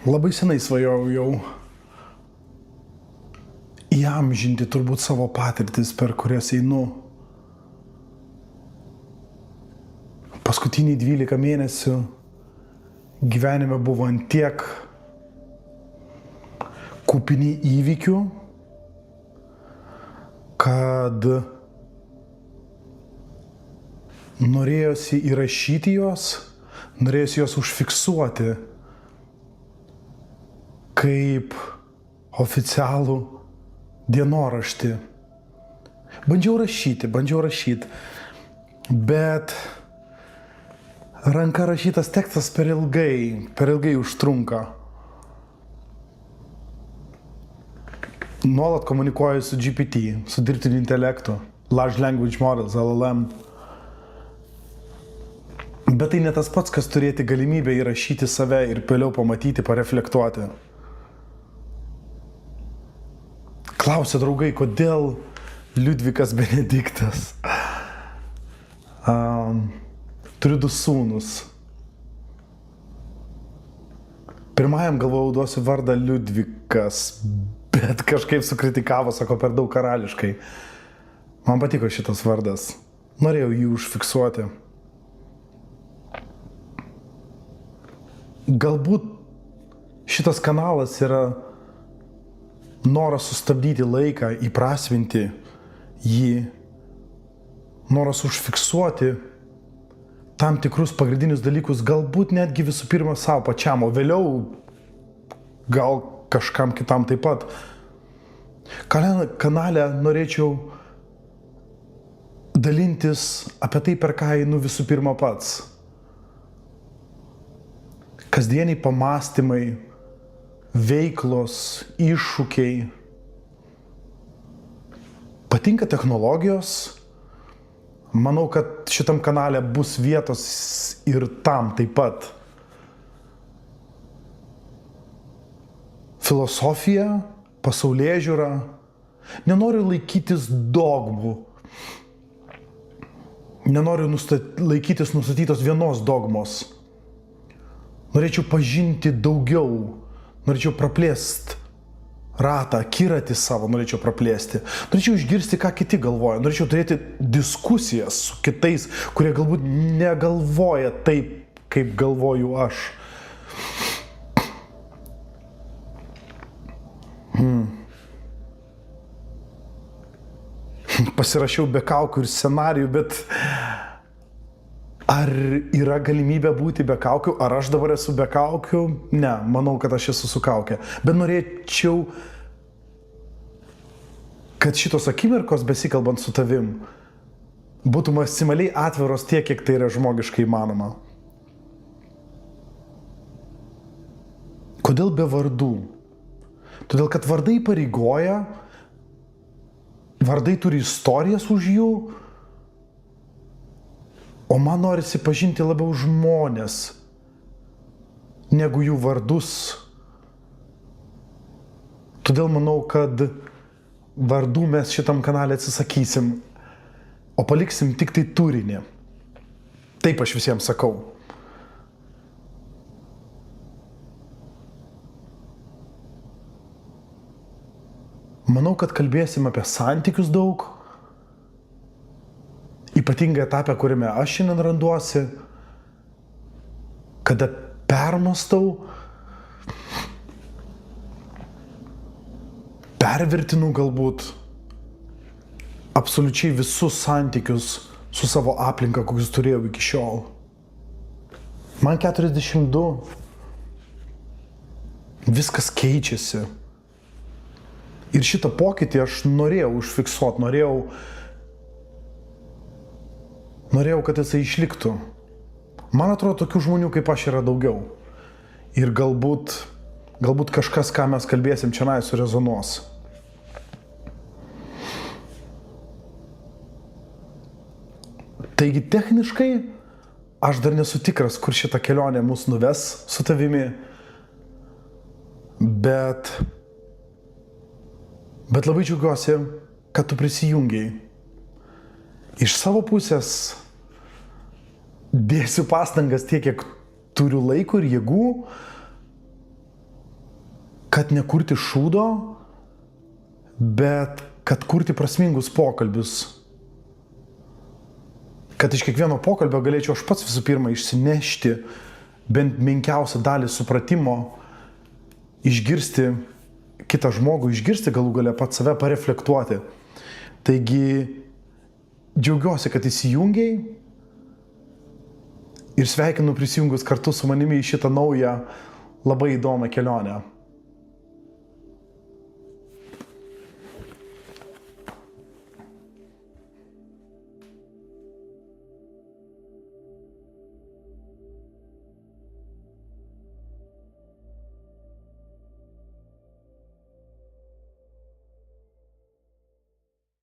Labai senai svajojau jau įamžinti turbūt savo patirtis, per kurias einu. Paskutiniai 12 mėnesių gyvenime buvo antiek kupini įvykių, kad norėjosi įrašyti juos, norėjosi juos užfiksuoti kaip oficialų dienoraštį. Bandžiau rašyti, bet ranka rašytas tekstas per ilgai užtrunka. Nuolat komunikuoju su GPT, su dirbtiniu intelektu, Large Language Models, LLM. Bet tai ne tas pats, kas turėti galimybę įrašyti save ir vėliau pamatyti, pareflektuoti. Klausia draugai, kodėl Liudvikas Benediktas. Turiu 2 sūnus. Pirmajam galvojau duosiu vardą Liudvikas, bet kažkaip sukritikavo, sako, per daug karališkai. Man patiko šitas vardas. Norėjau jį užfiksuoti. Galbūt šitas kanalas yra noras sustabdyti laiką, įprasminti jį, noras užfiksuoti tam tikrus pagrindinius dalykus, galbūt netgi visų pirma savo pačiam, o vėliau gal kažkam kitam taip pat. Kanale norėčiau dalintis apie tai, per ką einu visų pirma pats. Kasdieniai pamastymai, veiklos, iššūkiai. Patinka technologijos. Manau, kad šitam kanale bus vietos ir tam taip pat. Filosofija, pasaulėžiūra. Nenoriu laikytis dogmų. Nenoriu laikytis nustatytos vienos dogmos. Norėčiau pažinti daugiau. Norėčiau praplėsti ratą, akiratį savo norėčiau praplėsti. Norėčiau išgirsti, ką kiti galvoja. Norėčiau turėti diskusijas su kitais, kurie galbūt negalvoja taip, kaip galvoju aš. Pasirašiau be kaukių ir scenarijų, bet ar yra galimybė būti be kaukių? Ar aš dabar esu be kaukių? Ne, manau, kad aš esu su kaukė. Bet norėčiau, kad šitos akimirkos, besikalbant su tavim, būtų maksimaliai atviros tiek, kiek tai yra žmogiškai įmanoma. Kodėl be vardų? Todėl, kad vardai pareigoja, vardai turi istorijas už jų, o man norisi pažinti labiau žmonės, negu jų vardus. Todėl manau, kad vardų mes šitam kanale atsisakysim, o paliksim tik tai turinį. Taip aš visiems sakau. Manau, kad kalbėsim apie santykius daug. Ypatingai etapę, kuriame aš šiandien randuosi, kada permastau, pervertinu galbūt absoliučiai visus santykius su savo aplinka, kokius turėjau iki šiol. Man 42, viskas keičiasi. Ir šitą pokytį aš norėjau užfiksuoti, norėjau, kad jisai išliktų. Man atrodo, tokių žmonių kaip aš yra daugiau. Ir galbūt kažkas, ką mes kalbėsim čia, surezonuos. Taigi techniškai aš dar nesu tikras, kur šita kelionė mus nuves su tavimi, bet labai džiaugiuosi, kad tu prisijungiai. Iš savo pusės dėsiu pastangas tiek, kiek turiu laiko ir jėgų, kad nekurti šūdo, bet kad kurti prasmingus pokalbius. Kad iš kiekvieno pokalbio galėčiau aš pats visų pirma išsinešti bent menkiausią dalį supratimo, išgirsti kitą žmogų, išgirsti galų gale pat save, pareflektuoti. Taigi džiaugiuosi, kad įsijungiai ir sveikinu prisijungus kartu su manimi į šitą naują, labai įdomią kelionę.